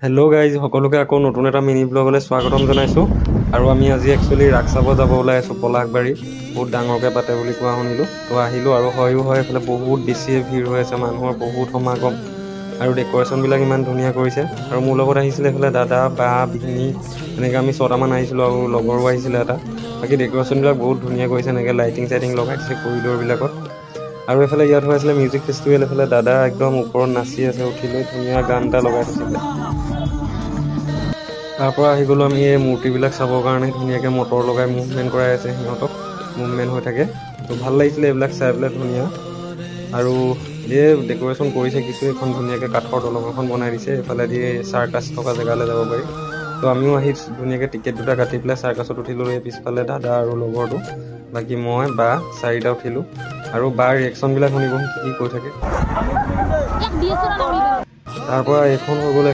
Hello' guys, সকলোকে আকৌ নতুন এটা মিনি ব্লগলৈ স্বাগতম জনাইছোঁ। আৰু আমি আজি একচুৱেলি ৰাস চাব যাব ওলাই আছোঁ পলাশবাৰী। বহুত ডাঙৰকৈ পাতে বুলি কোৱা শুনিলোঁ, তো আহিলোঁ। আৰু হয়ো হয়, এইফালে বহুত বেছিয়ে ভিৰ হৈ আছে, মানুহৰ বহুত সমাগম। আৰু ডেক'ৰেশ্যনবিলাক ইমান ধুনীয়া কৰিছে। আৰু মোৰ লগত আহিছিলে এইফালে দাদা, বা, ভিনি, এনেকৈ আমি 6টামান আহিছিলোঁ, আৰু লগৰো আহিছিলে এটা। বাকী ডেক'ৰেশ্যনবিলাক বহুত ধুনীয়া কৰিছে, এনেকৈ লাইটিং চাইটিং লগাইছে কৰিডৰবিলাকত। আৰু এইফালে ইয়াত হৈ আছিলে মিউজিক ফেষ্টিভেল। এইফালে দাদা একদম ওপৰত নাচি আছে, উঠি লৈ ধুনীয়া গান এটা লগাই থৈছিলে। তাৰ পৰা আহি গ'লোঁ আমি এই মূৰ্তিবিলাক চাবৰ কাৰণে। ধুনীয়াকৈ মটৰ লগাই মুভমেণ্ট কৰাই আছে, সিহঁতক মুভমেণ্ট হৈ থাকে। তো ভাল লাগিছিলে এইবিলাক চাই পেলাই, ধুনীয়া। আৰু এই ডেক'ৰেশ্যন কৰিছে কিছু, এখন ধুনীয়াকৈ কাঠৰ দলং এখন বনাই দিছে। এইফালেদি চাৰ্কাছ থকা জেগালৈ যাব পাৰি। তো আমিও আহি ধুনীয়াকৈ টিকেট দুটা কাটি পেলাই চাৰ্কাছত উঠিলোঁ। এই পিছফালে দাদা আৰু লগৰটো, বাকী মই, বা, 4টা উঠিলোঁ। আৰু বাৰ ৰিয়েকশ্যনবিলাক শুনিব, কি কৈ থাকে। তাৰ পৰা এইখন হৈ গ'ল